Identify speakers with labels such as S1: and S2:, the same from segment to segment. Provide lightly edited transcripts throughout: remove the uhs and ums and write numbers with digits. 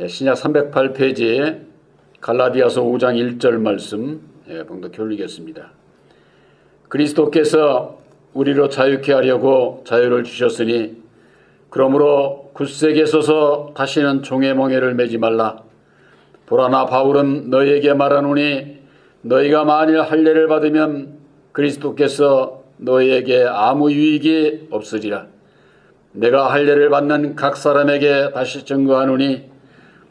S1: 신약 308페이지 갈라디아서 5장 1절 말씀 봉독해 올리겠습니다. 그리스도께서 우리로 자유케 하려고 자유를 주셨으니 그러므로 굳세게 서서 다시는 종의 멍에를 매지 말라. 보라, 나 바울은 너희에게 말하노니 너희가 만일 할례를 받으면 그리스도께서 너희에게 아무 유익이 없으리라. 내가 할례를 받는 각 사람에게 다시 증거하노니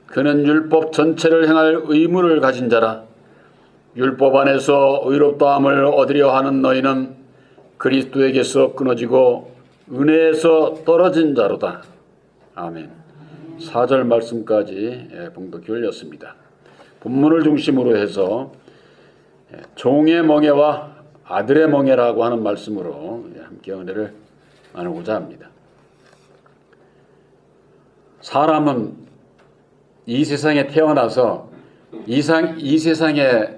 S1: 그는 율법 전체를 행할 의무를 가진 자라. 율법 안에서 의롭다함을 얻으려 하는 너희는 그리스도에게서 끊어지고 은혜에서 떨어진 자로다. 아멘. 4절 말씀까지 봉독해 올렸습니다. 본문을 중심으로 해서 종의 멍에와 아들의 멍에라고 하는 말씀으로 함께 은혜를 나누고자 합니다. 사람은 이 세상에 태어나서 이 세상에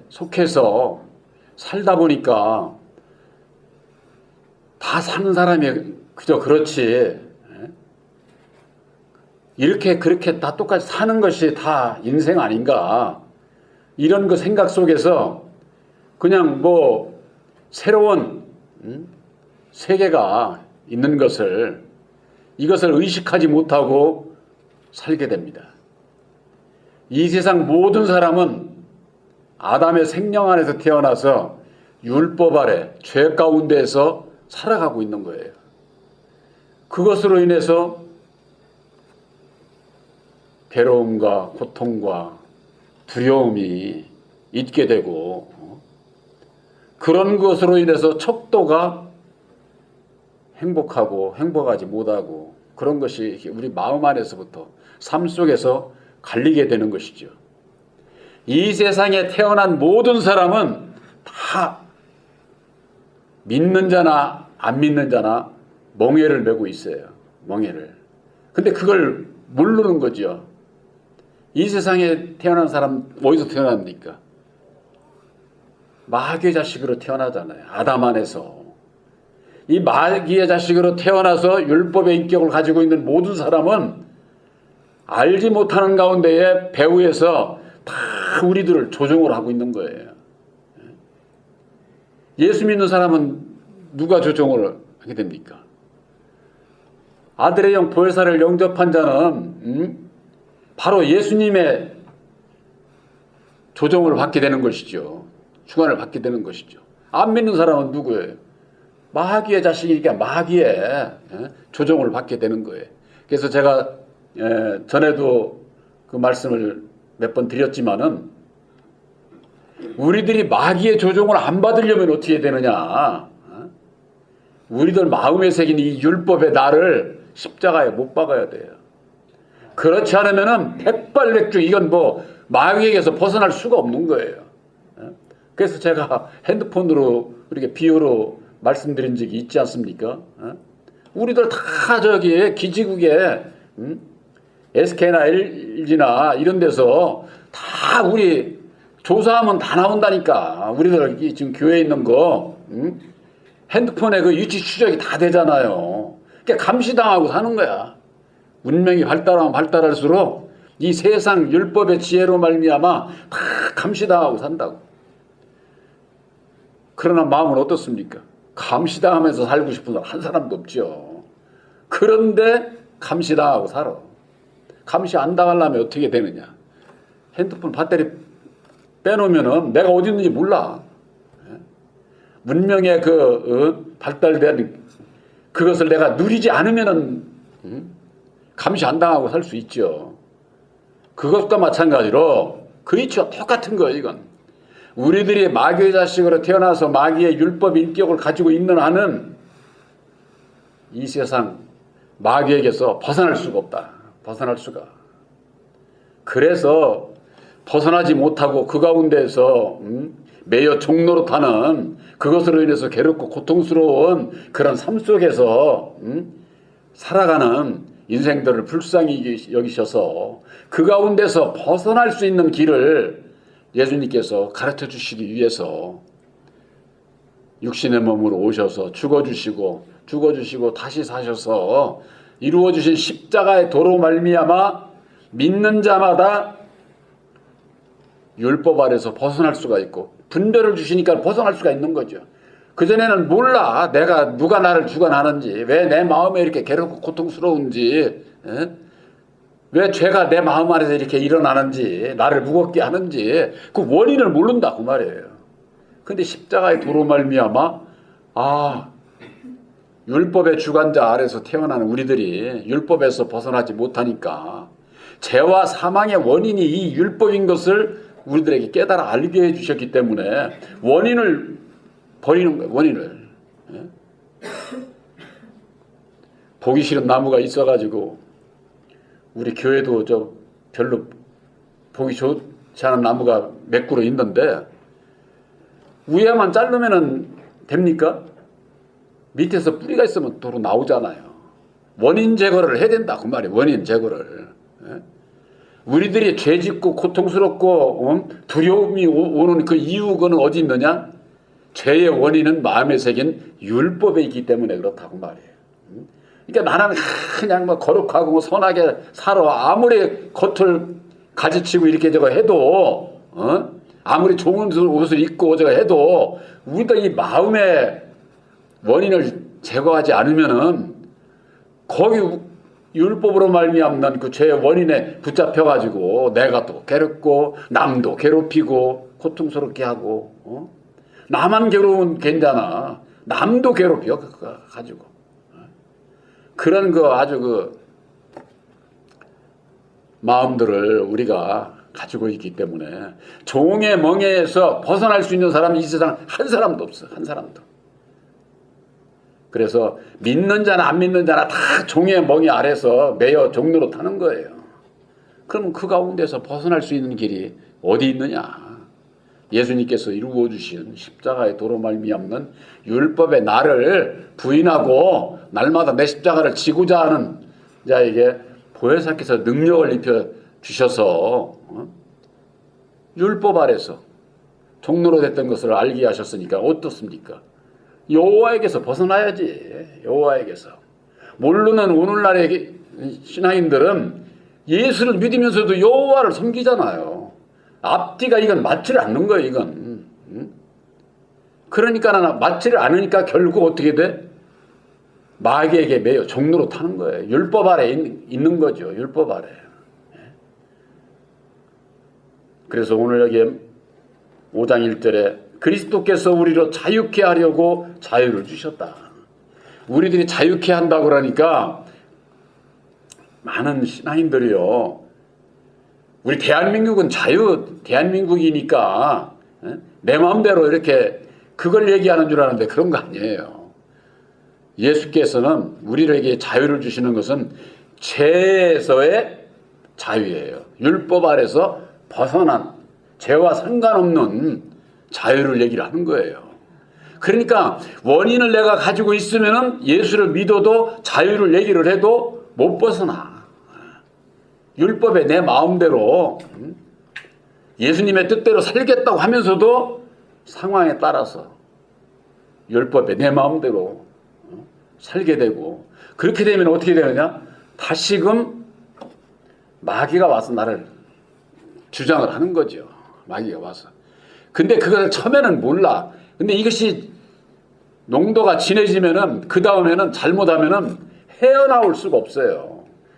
S1: 속해서 살다 보니까 다 사는 사람이 그저 그렇지, 이렇게 그렇게 다 똑같이 사는 것이 다 인생 아닌가, 이런 그 생각 속에서 그냥 뭐 새로운 세계가 있는 이것을 의식하지 못하고 살게 됩니다. 이 세상 모든 사람은 아담의 생명 안에서 태어나서 율법 아래 죄 가운데에서 살아가고 있는 거예요. 그것으로 인해서 괴로움과 고통과 두려움이 있게 되고, 그런 것으로 인해서 척도가 행복하고 행복하지 못하고, 그런 것이 우리 마음 안에서부터 삶 속에서 갈리게 되는 것이죠. 이 세상에 태어난 모든 사람은 다 믿는 자나 안 믿는 자나 멍에를 메고 있어요. 멍에를. 근데 그걸 모르는 거죠. 이 세상에 태어난 사람 어디서 태어납니까? 마귀의 자식으로 태어나잖아요. 아담 안에서. 이 마귀의 자식으로 태어나서 율법의 인격을 가지고 있는 모든 사람은 알지 못하는 가운데에 배후에서 다 우리들을 조종을 하고 있는 거예요. 예수 믿는 사람은 누가 조종을 하게 됩니까? 아들의 영 보혜사를 영접한 자는 바로 예수님의 조종을 받게 되는 것이죠. 주관을 받게 되는 것이죠. 안 믿는 사람은 누구예요? 마귀의 자식이니까 마귀의 조종을 받게 되는 거예요. 그래서 제가 전에도 그 말씀을 몇 번 드렸지만은, 우리들이 마귀의 조종을 안 받으려면 어떻게 되느냐? 우리들 마음에 새긴 이 율법의 날을 십자가에 못 박아야 돼요. 그렇지 않으면은 백발백중, 이건 뭐 마귀에게서 벗어날 수가 없는 거예요. 그래서 제가 핸드폰으로 이렇게 비유로 말씀드린 적이 있지 않습니까? 우리들 다 저기 기지국에 SK나 LG나 이런 데서 다 우리 조사하면 다 나온다니까. 우리들 지금 교회에 있는 거 핸드폰에 그 위치 추적이 다 되잖아요. 그러니까 감시당하고 사는 거야. 문명이 발달하면 발달할수록 이 세상 율법의 지혜로 말미암아 다 감시당하고 산다고. 그러나 마음은 어떻습니까? 감시당하면서 살고 싶은 사람 한 사람도 없죠. 그런데 감시당하고 살아. 감시 안 당하려면 어떻게 되느냐? 핸드폰 배터리 빼놓으면은 내가 어디 있는지 몰라. 문명의 발달된 그것을 내가 누리지 않으면은 감시 안 당하고 살 수 있죠. 그것과 마찬가지로 그 이치와 똑같은 거예요, 이건. 우리들이 마귀의 자식으로 태어나서 마귀의 율법 인격을 가지고 있는 한은 이 세상 마귀에게서 벗어날 수가 없다. 벗어날 수가. 그래서 벗어나지 못하고 그 가운데에서 매여 종노릇하는, 그것으로 인해서 괴롭고 고통스러운 그런 삶 속에서 살아가는 인생들을 불쌍히 여기셔서 그 가운데서 벗어날 수 있는 길을 예수님께서 가르쳐 주시기 위해서 육신의 몸으로 오셔서 죽어주시고 다시 사셔서 이루어 주신 십자가의 도로 말미암아 믿는 자마다 율법 아래서 벗어날 수가 있고 분별을 주시니까 벗어날 수가 있는 거죠. 그전에는 몰라. 내가 누가 나를 주관하는지, 왜 내 마음에 이렇게 괴롭고 고통스러운지, 왜 죄가 내 마음 안에서 이렇게 일어나는지, 나를 무겁게 하는지 그 원인을 모른다 그 말이에요. 근데 십자가의 도로 말미암아 율법의 주관자 아래서 태어나는 우리들이 율법에서 벗어나지 못하니까 죄와 사망의 원인이 이 율법인 것을 우리들에게 깨달아 알게 해주셨기 때문에 원인을 버리는 거예요. 원인을. 보기 싫은 나무가 있어가지고 우리 교회도 별로 보기 좋지 않은 나무가 몇 그루 있는데 위에만 자르면은 됩니까? 밑에서 뿌리가 있으면 도로 나오잖아요. 원인 제거를 해야 된다 그 말이에요. 원인 제거를. 우리들이 죄짓고 고통스럽고 두려움이 오는 그 이유는 어디 있느냐? 죄의 원인은 마음에 새긴 율법에 있기 때문에 그렇다고 말이에요. 그러니까 나는 그냥 거룩하고 선하게 살아. 아무리 겉을 가지치고 이렇게 해도, 아무리 좋은 옷을 입고 해도, 우리가 이 마음의 원인을 제거하지 않으면은, 거기 율법으로 말미암는 그 죄의 원인에 붙잡혀가지고, 내가 또 괴롭고, 남도 괴롭히고, 고통스럽게 하고, 나만 괴로우면 괜찮아. 남도 괴롭혀, 그거 가지고. 그런 아주 마음들을 우리가 가지고 있기 때문에 종의 멍에에서 벗어날 수 있는 사람이 이 세상 한 사람도 없어. 한 사람도. 그래서 믿는 자나 안 믿는 자나 다 종의 멍에 아래서 매여 종로로 타는 거예요. 그럼 그 가운데서 벗어날 수 있는 길이 어디 있느냐? 예수님께서 이루어 주신 십자가의 도로 말미암는 율법의 나를 부인하고 날마다 내 십자가를 지고자 하는 자에게 보혜사께서 능력을 입혀 주셔서 율법 아래서 종로로 됐던 것을 알게 하셨으니까 어떻습니까? 여호와에게서 벗어나야지. 여호와에게서. 모르는 오늘날의 신앙인들은 예수를 믿으면서도 여호와를 섬기잖아요. 앞뒤가 이건 맞지를 않는 거예요. 이건. 그러니까 맞지를 않으니까 결국 어떻게 돼? 마귀에게 매여 종로로 타는 거예요. 율법 아래 있는 거죠. 율법 아래. 그래서 오늘 여기 5장 1절에 그리스도께서 우리로 자유케 하려고 자유를 주셨다. 우리들이 자유케 한다고 그러니까 많은 신앙인들이요. 우리 대한민국은 대한민국이니까 내 마음대로 이렇게 그걸 얘기하는 줄 아는데 그런 거 아니에요. 예수께서는 우리에게 자유를 주시는 것은 죄에서의 자유예요. 율법 아래서 벗어난 죄와 상관없는 자유를 얘기를 하는 거예요. 그러니까 원인을 내가 가지고 있으면은 예수를 믿어도 자유를 얘기를 해도 못 벗어나. 율법에 내 마음대로 예수님의 뜻대로 살겠다고 하면서도 상황에 따라서 율법에 내 마음대로 살게 되고 그렇게 되면 어떻게 되느냐? 다시금 마귀가 와서 나를 주장을 하는 거죠. 마귀가 와서. 근데 그걸 처음에는 몰라. 근데 이것이 농도가 진해지면은 그 다음에는 잘못하면은 헤어나올 수가 없어요.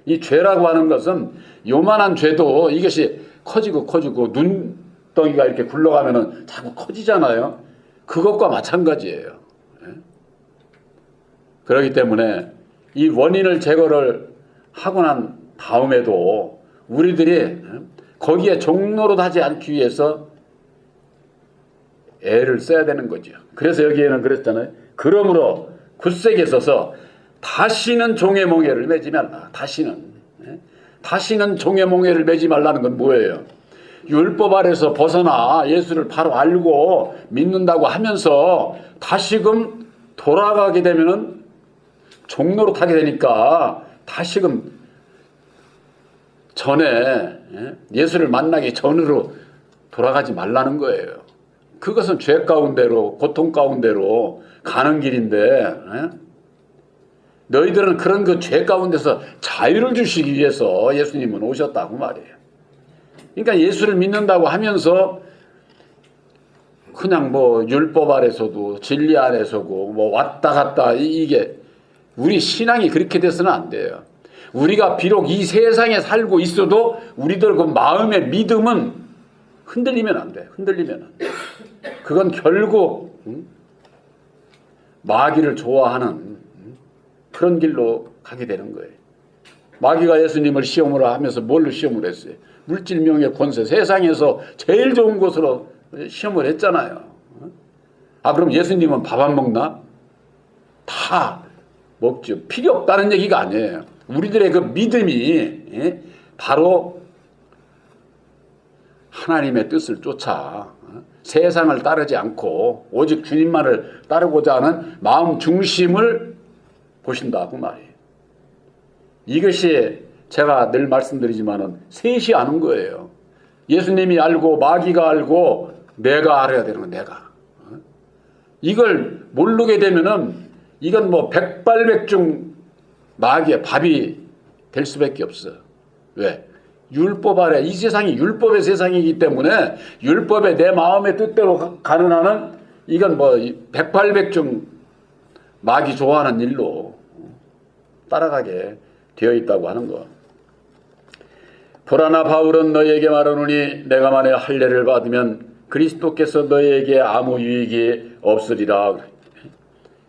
S1: 이 죄라고 하는 것은 요만한 죄도 이것이 커지고 눈덩이가 이렇게 굴러가면은 자꾸 커지잖아요. 그것과 마찬가지예요. 그렇기 때문에 이 원인을 제거를 하고 난 다음에도 우리들이 거기에 종로로 하지 않기 위해서 애를 써야 되는 거죠. 그래서 여기에는 그랬잖아요. 그러므로 굳세게 서서 다시는 종의 멍에를 매지 말라. 다시는 종의 멍에를 매지 말라는 건 뭐예요? 율법 아래서 벗어나 예수를 바로 알고 믿는다고 하면서 다시금 돌아가게 되면은 종로로 타게 되니까 다시금 전에 예수를 만나기 전으로 돌아가지 말라는 거예요. 그것은 죄 가운데로 고통 가운데로 가는 길인데 너희들은 그런 그 죄 가운데서 자유를 주시기 위해서 예수님은 오셨다고 말이에요. 그러니까 예수를 믿는다고 하면서 그냥 뭐 율법 아래서도 진리 아래서고 뭐 왔다 갔다 이게 우리 신앙이 그렇게 돼서는 안 돼요. 우리가 비록 이 세상에 살고 있어도 우리들 그 마음의 믿음은 흔들리면 안 돼. 흔들리면 안 돼. 그건 결국 마귀를 좋아하는 그런 길로 가게 되는 거예요. 마귀가 예수님을 시험을 하면서 뭘로 시험을 했어요? 물질명예 권세, 세상에서 제일 좋은 것으로 시험을 했잖아요. 그럼 예수님은 밥 안 먹나? 다 먹죠. 필요 없다는 얘기가 아니에요. 우리들의 그 믿음이 바로 하나님의 뜻을 쫓아 세상을 따르지 않고 오직 주님만을 따르고자 하는 마음 중심을 보신다고 말이에요. 이것이 제가 늘 말씀드리지만은 셋이 아는 거예요. 예수님이 알고 마귀가 알고 내가 알아야 되는 거 내가. 이걸 모르게 되면은 이건 뭐 백발백중 마귀의 밥이 될 수밖에 없어. 왜? 율법 아래 이 세상이 율법의 세상이기 때문에 율법에 내 마음의 뜻대로 가는 한은 이건 뭐 백발백중 마귀 좋아하는 일로 따라가게 되어 있다고 하는 거. 보라나 바울은 너희에게 말하노니 내가 만일 할례를 받으면 그리스도께서 너희에게 아무 유익이 없으리라.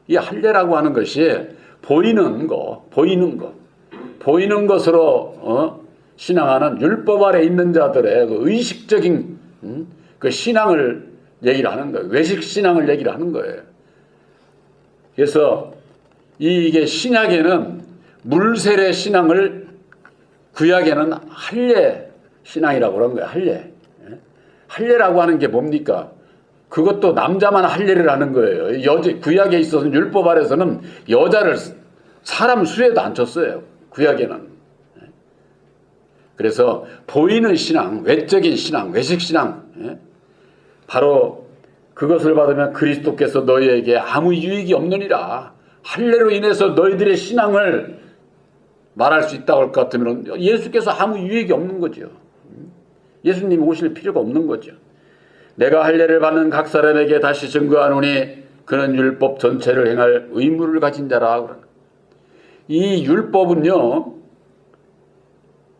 S1: 이 할례라고 하는 것이 보이는 것으로 신앙하는 율법 아래 있는 자들의 그 의식적인 그 신앙을 얘기를 하는 거예요. 외식 신앙을 얘기를 하는 거예요. 그래서 이게 신약에는 물세례 신앙을 구약에는 할례 신앙이라고 그런 거예요. 할례. 할례라고 하는 게 뭡니까? 그것도 남자만 할례를 하는 거예요. 구약에 있어서는 율법 아래서는 여자를 사람 수에도 안 쳤어요. 구약에는. 그래서 보이는 신앙, 외적인 신앙, 외식 신앙, 바로 그것을 받으면 그리스도께서 너희에게 아무 유익이 없느니라. 할례로 인해서 너희들의 신앙을 말할 수 있다고 할 것 같으면 예수께서 아무 유익이 없는 거죠. 예수님이 오실 필요가 없는 거죠. 내가 할례를 받는 각 사람에게 다시 증거하노니 그는 율법 전체를 행할 의무를 가진 자라. 이 율법은요,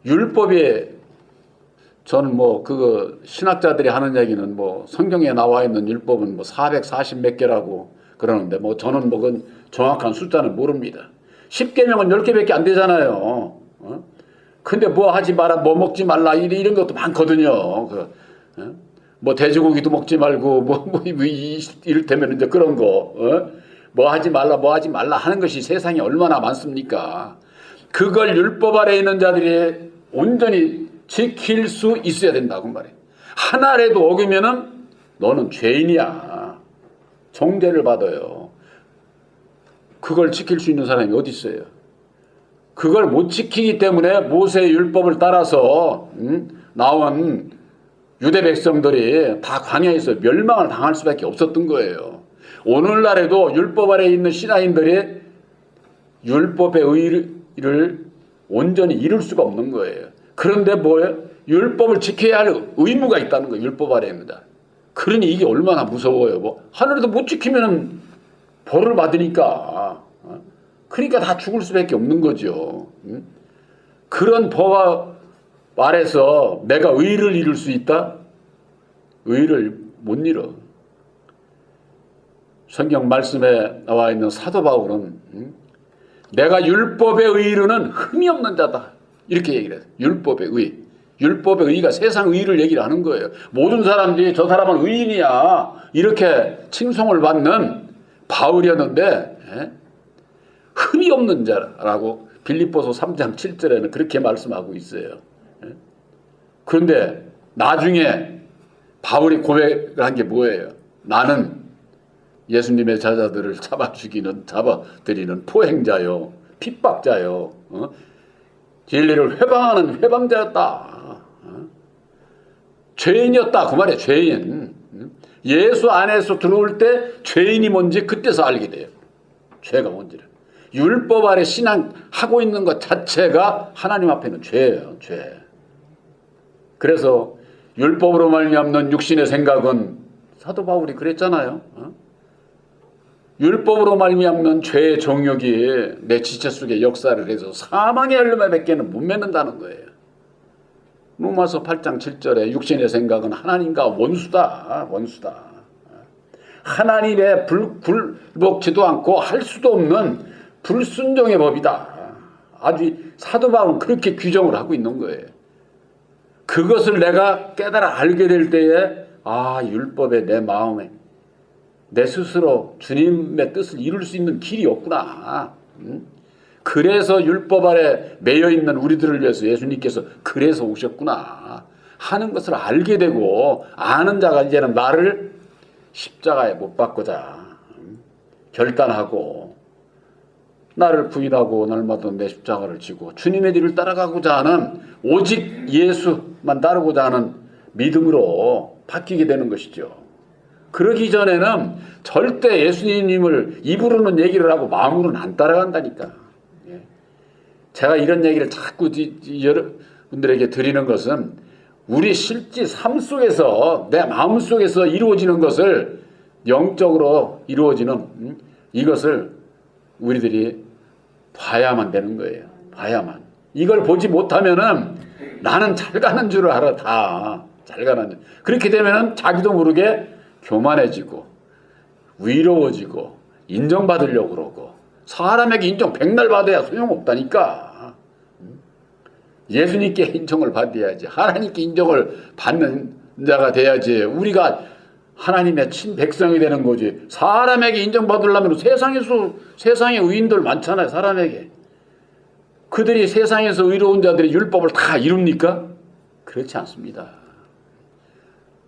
S1: 율법에 저는 뭐 그거 신학자들이 하는 얘기는 뭐 성경에 나와 있는 율법은 뭐 440 몇 개라고 그러는데 뭐 저는 뭐 그건 정확한 숫자는 모릅니다. 10계명은 10개밖에 안 되잖아요. 근데 뭐 하지 마라, 뭐 먹지 말라 이런 것도 많거든요. 뭐 돼지고기도 먹지 말고 뭐 이를테면 이제 그런 거 뭐 하지 말라 하는 것이 세상에 얼마나 많습니까? 그걸 율법 아래 있는 자들이 온전히 지킬 수 있어야 된다고 말해요. 하나라도 어기면은 너는 죄인이야. 정죄를 받아요. 그걸 지킬 수 있는 사람이 어디 있어요? 그걸 못 지키기 때문에 모세의 율법을 따라서 나온 유대 백성들이 다 광야에서 멸망을 당할 수밖에 없었던 거예요. 오늘날에도 율법 아래에 있는 신하인들이 율법의 의를 온전히 이룰 수가 없는 거예요. 그런데 뭐예요? 율법을 지켜야 할 의무가 있다는 거예요. 율법 아래에 있는 자. 그러니 이게 얼마나 무서워요. 뭐 하늘에도 못 지키면 벌을 받으니까. 그러니까 다 죽을 수밖에 없는 거죠. 그런 법 아래서 내가 의를 이룰 수 있다? 의를 못 이뤄. 성경 말씀에 나와 있는 사도 바울은 내가 율법에 의로는 흠이 없는 자다. 이렇게 얘기를 해요. 율법의 의. 율법의 의가 세상 의를 얘기를 하는 거예요. 모든 사람들이 저 사람은 의인이야. 이렇게 칭송을 받는 바울이었는데 흠이 없는 자라고 빌립보서 3장 7절에는 그렇게 말씀하고 있어요. 그런데 나중에 바울이 고백한 게 뭐예요? 나는 예수님의 제자들을 잡아들이는 포행자요, 핍박자요, 진리를 회방하는 회방자였다. 죄인이었다. 그 말이에요. 죄인. 예수 안에서 들어올 때 죄인이 뭔지 그때서 알게 돼요. 죄가 뭔지를. 율법 아래 신앙하고 있는 것 자체가 하나님 앞에는 죄예요. 죄. 그래서 율법으로 말미암는 육신의 생각은 사도 바울이 그랬잖아요. 율법으로 말미암는 죄의 정욕이 내 지체 속에 역사를 해서 사망의 열매밖에는 못 맺는다는 거예요. 로마서 8장 7절에 육신의 생각은 하나님과 원수다. 원수다. 하나님의 불복지도 않고 할 수도 없는 불순종의 법이다. 아주 사도 바울은 그렇게 규정을 하고 있는 거예요. 그것을 내가 깨달아 알게 될 때에 율법에 내 마음에 내 스스로 주님의 뜻을 이룰 수 있는 길이 없구나. 그래서 율법 아래 매여 있는 우리들을 위해서 예수님께서 그래서 오셨구나 하는 것을 알게 되고, 아는 자가 이제는 나를 십자가에 못 박고자 결단하고 나를 부인하고 날마다 내 십자가를 지고 주님의 뒤를 따라가고자 하는, 오직 예수만 따르고자 하는 믿음으로 바뀌게 되는 것이죠. 그러기 전에는 절대 예수님을 입으로는 얘기를 하고 마음으로는 안 따라간다니까. 제가 이런 얘기를 자꾸 여러분들에게 드리는 것은 우리 실제 삶 속에서 내 마음 속에서 이루어지는 것을, 영적으로 이루어지는 이것을 우리들이 봐야만 되는 거예요. 봐야만. 이걸 보지 못하면은 나는 잘 가는 줄을 알아. 다 잘 가는 줄. 그렇게 되면은 자기도 모르게 교만해지고 위로워지고 인정받으려고 그러고, 사람에게 인정 백날 받아야 소용없다니까. 예수님께 인정을 받아야지, 하나님께 인정을 받는 자가 돼야지 우리가 하나님의 친백성이 되는 거지. 사람에게 인정받으려면 세상에 의인들 많잖아요. 사람에게. 그들이 세상에서 의로운 자들이 율법을 다 이룹니까? 그렇지 않습니다.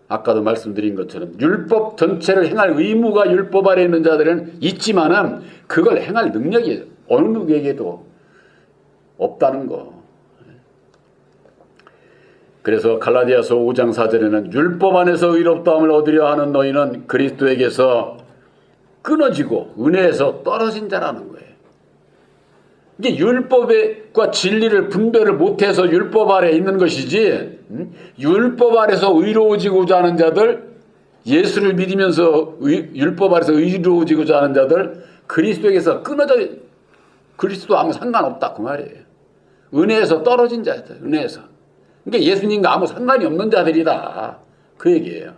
S1: 아까도 말씀드린 것처럼 율법 전체를 행할 의무가 율법 아래 있는 자들은 있지만은 그걸 행할 능력이 어느 누구에게도 없다는 거. 그래서 갈라디아서 5장 4절에는 율법 안에서 의롭다함을 얻으려 하는 너희는 그리스도에게서 끊어지고 은혜에서 떨어진 자라는 거예요. 이게 율법과 진리를 분별을 못해서 율법 아래 있는 것이지, 율법 아래서 의로워지고자 하는 자들, 예수를 믿으면서 율법 아래서 의로워지고자 하는 자들, 그리스도에게서 그리스도 아무 상관없다 그 말이에요. 은혜에서 떨어진 자들, 은혜에서. 그러니까 예수님과 아무 상관이 없는 자들이다 그 얘기예요.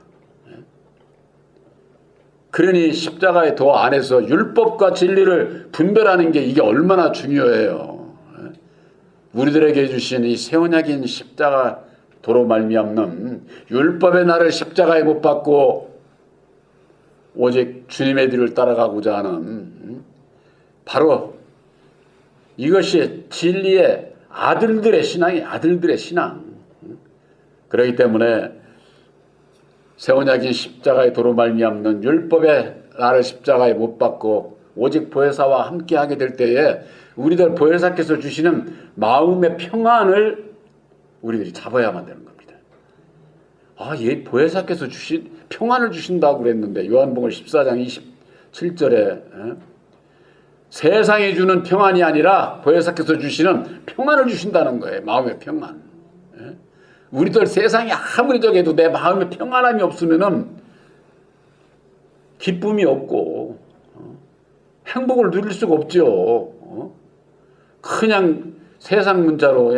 S1: 그러니 십자가의 도 안에서 율법과 진리를 분별하는 게 이게 얼마나 중요해요. 우리들에게 주신 이 새 언약인 십자가 도로 말미암는 율법의 나를 십자가에 못 박고 오직 주님의 뒤를 따라가고자 하는, 바로 이것이 진리의 아들들의 신앙이 아들들의 신앙. 그렇기 때문에 새 언약인 십자가의 도로 말미암는 율법의 나를 십자가에 못 박고 오직 보혜사와 함께하게 될 때에 우리들 보혜사께서 주시는 마음의 평안을 우리들이 잡아야만 되는 겁니다. 보혜사께서 주신 평안을 주신다고 그랬는데 요한복음 14장 27절에 세상이 주는 평안이 아니라 보혜사께서 주시는 평안을 주신다는 거예요. 마음의 평안. 우리들 세상이 아무리 저게도 내 마음에 평안함이 없으면은 기쁨이 없고 행복을 누릴 수가 없죠. 그냥 세상 문자로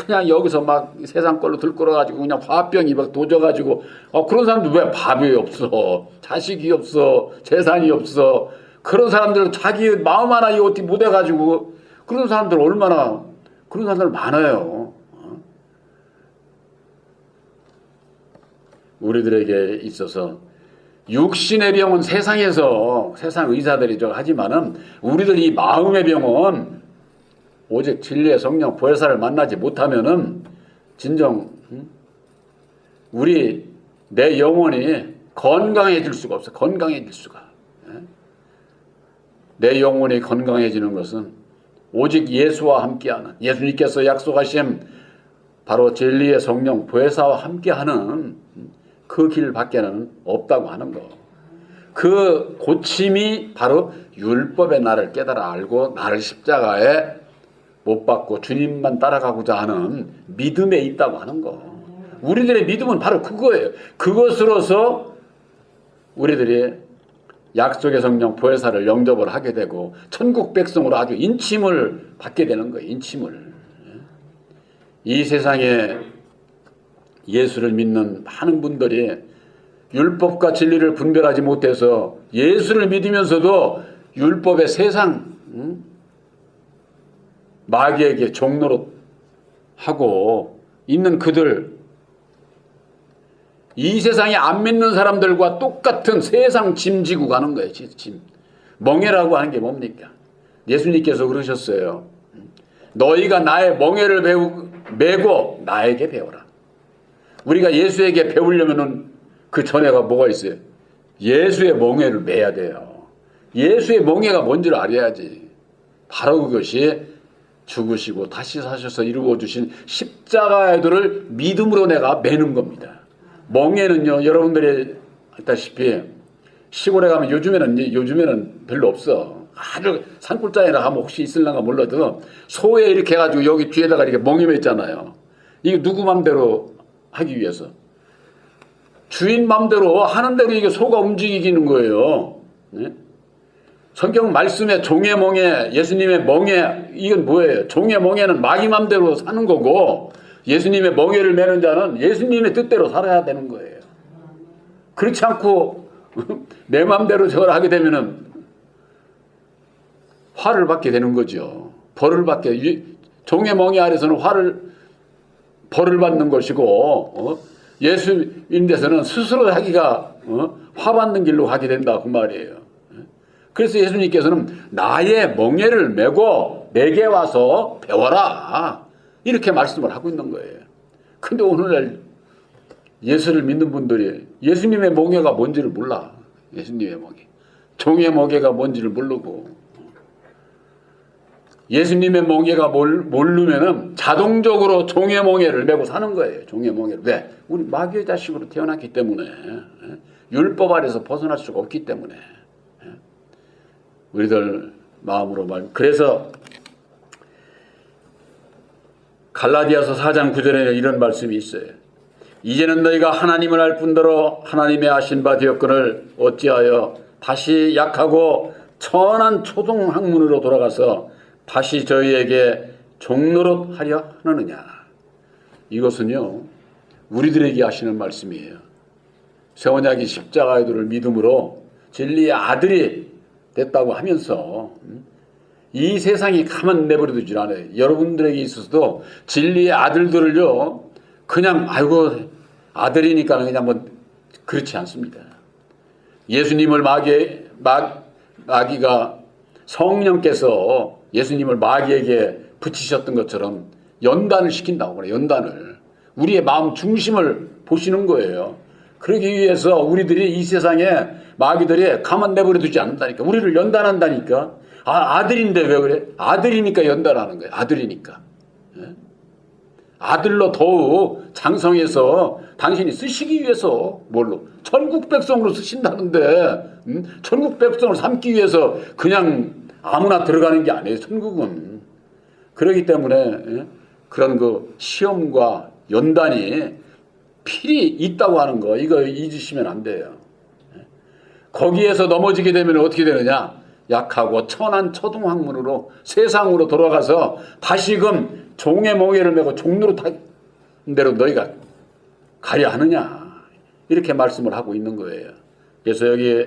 S1: 그냥 여기서 막 세상 걸로 들끓어가지고 그냥 화병이 막 도져가지고 그런 사람들 왜 밥이 없어, 자식이 없어, 재산이 없어, 그런 사람들 자기 마음 하나 어떻게 못해가지고 그런 사람들 그런 사람들 많아요. 우리들에게 있어서 육신의 병은 세상에서 세상 의사들이 하지만은 우리들 이 마음의 병은 오직 진리의 성령 보혜사를 만나지 못하면은 진정 내 영혼이 건강해질 수가 없어. 건강해질 수가. 내 영혼이 건강해지는 것은 오직 예수와 함께하는, 예수님께서 약속하신 바로 진리의 성령 보혜사와 함께하는 그 길 밖에는 없다고 하는 거. 그 고침이 바로 율법의 나를 깨달아 알고 나를 십자가에 못 박고 주님만 따라가고자 하는 믿음에 있다고 하는 거. 우리들의 믿음은 바로 그거예요. 그것으로서 우리들이 약속의 성령 보혜사를 영접을 하게 되고 천국 백성으로 아주 인침을 받게 되는 거예요. 인침을. 이 세상에 예수를 믿는 많은 분들이 율법과 진리를 분별하지 못해서 예수를 믿으면서도 율법의 세상 마귀에게 종노릇 하고 있는 그들, 이 세상에 안 믿는 사람들과 똑같은 세상 짐 지고 가는 거예요. 짐. 멍에라고 하는 게 뭡니까? 예수님께서 그러셨어요. 너희가 나의 멍에를 메고 나에게 배워라. 우리가 예수에게 배우려면은 그 전에가 뭐가 있어요? 예수의 멍에를 메야 돼요. 예수의 멍에가 뭔지를 알아야지. 바로 그것이 죽으시고 다시 사셔서 이루어 주신 십자가의 도를 믿음으로 내가 매는 겁니다. 멍에는요, 여러분들이 알다시피 시골에 가면 요즘에는 별로 없어. 아주 산골짜기나 가면 혹시 있을랑가 몰라도 소에 이렇게 해가지고 여기 뒤에다가 이렇게 멍에 맸잖아요. 이게 누구 맘대로 하기 위해서. 주인 맘대로 하는 대로 이게 소가 움직이는 거예요. 네? 성경 말씀에 종의 멍에, 예수님의 멍에, 이건 뭐예요? 종의 멍에는 마귀 맘대로 사는 거고, 예수님의 멍에를 매는 자는 예수님의 뜻대로 살아야 되는 거예요. 그렇지 않고 내 맘대로 저걸 하게 되면은 화를 받게 되는 거죠. 벌을 받게. 종의 멍에 아래서는 벌을 받는 것이고, 예수인 데서는 스스로 자기가 화 받는 길로 가게 된다 그 말이에요. 그래서 예수님께서는 나의 멍에를 메고 내게 와서 배워라, 이렇게 말씀을 하고 있는 거예요. 근데 오늘날 예수를 믿는 분들이 예수님의 멍에가 뭔지를 몰라. 예수님의 멍에. 종의 멍에가 뭔지를 모르고, 예수님의 멍에가 모르면은 자동적으로 종의 멍에를 메고 사는 거예요. 종의 멍에를. 왜? 우리 마귀의 자식으로 태어났기 때문에, 율법 아래서 벗어날 수가 없기 때문에, 우리들 마음으로 그래서 갈라디아서 4장 9절에는 이런 말씀이 있어요. 이제는 너희가 하나님을 알 뿐더러 하나님의 아신 바 되었거늘 어찌하여 다시 약하고 천한 초동 학문으로 돌아가서 다시 저희에게 종노릇 하려 하느냐. 이것은요, 우리들에게 하시는 말씀이에요. 새 언약이 십자가의 도를 믿음으로 진리의 아들이 됐다고 하면서 이 세상이 가만 내버려 두질 않아요. 여러분들에게 있어서도 진리의 아들들을요, 그냥 아이고 아들이니까 그냥 뭐 그렇지 않습니다. 예수님을 마귀가 성령께서 예수님을 마귀에게 붙이셨던 것처럼 연단을 시킨다고 그래요. 연단을. 우리의 마음 중심을 보시는 거예요. 그러기 위해서 우리들이 이 세상에 마귀들이 가만 내버려 두지 않는다니까. 우리를 연단한다니까. 아들인데 왜 그래? 아들이니까 연단하는 거예요. 아들이니까. 아들로 더욱 장성해서 당신이 쓰시기 위해서 뭘로? 천국 백성으로 쓰신다는데, 천국 백성을 삼기 위해서 그냥 아무나 들어가는 게 아니에요. 천국은. 그렇기 때문에 그런 그 시험과 연단이 필히 있다고 하는 거, 이거 잊으시면 안 돼요. 거기에서 넘어지게 되면 어떻게 되느냐? 약하고 천한 초등학문으로 세상으로 돌아가서 다시금 종의 멍에를 메고 종로로 타는 대로 너희가 가려 하느냐, 이렇게 말씀을 하고 있는 거예요. 그래서 여기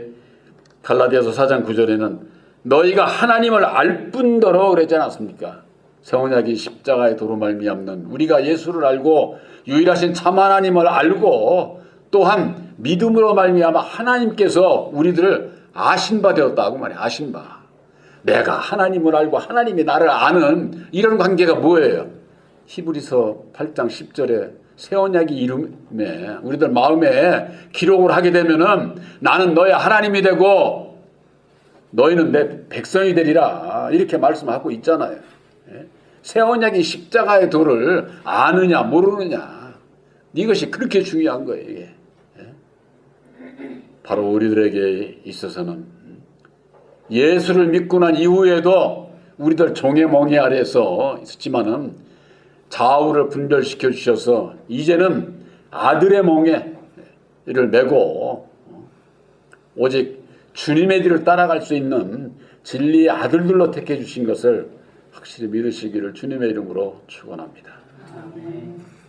S1: 갈라디아서 4장 9절에는 너희가 하나님을 알 뿐더러 그랬지 않았습니까? 새 언약이 십자가의 도로 말미암는 우리가 예수를 알고 유일하신 참 하나님을 알고 또한 믿음으로 말미암아 하나님께서 우리들을 아신 바 되었다고 말이에요. 아신 바. 내가 하나님을 알고 하나님이 나를 아는 이런 관계가 뭐예요? 히브리서 8장 10절에 새 언약이 이름에 우리들 마음에 기록을 하게 되면은 나는 너의 하나님이 되고 너희는 내 백성이 되리라, 이렇게 말씀하고 있잖아요. 새 언약이 십자가의 도를 아느냐 모르느냐, 이것이 그렇게 중요한 거예요. 이게. 바로 우리들에게 있어서는 예수를 믿고 난 이후에도 우리들 종의 멍에 아래서 있었지만은 좌우를 분별시켜 주셔서 이제는 아들의 멍에를 메고 오직 주님의 뒤를 따라갈 수 있는 진리의 아들들로 택해 주신 것을 확실히 믿으시기를 주님의 이름으로 축원합니다.
S2: 아멘.